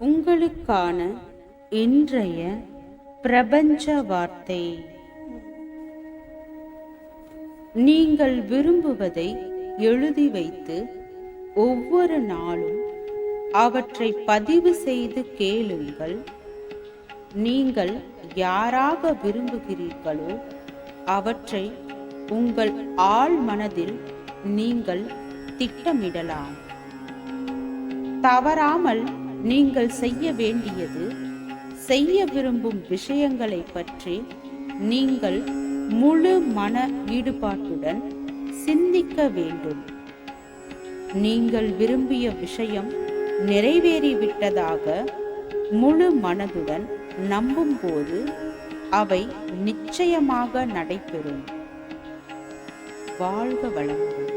உங்களுக்கான இன்றைய பிரபஞ்ச வார்த்தை. நீங்கள் விரும்புவதை எழுதி வைத்து ஒவ்வொரு நாளும் அவற்றை பதிவு செய்து கேளுங்கள். நீங்கள் யாராக விரும்புகிறீர்களோ அவற்றை உங்கள் ஆழ் மனதில் நீங்கள் திட்டமிடலாம். தவறாமல் நீங்கள் செய்ய வேண்டியது, செய்ய விரும்பும் விஷயங்களை பற்றி நீங்கள் முழு மன ஈடுபாட்டுடன் சிந்திக்க வேண்டும். நீங்கள் விரும்பிய விஷயம் நிறைவேறிவிட்டதாக முழு மனதுடன் நம்பும்போது அவை நிச்சயமாக நடைபெறும். வாழ்க வளமுடன்.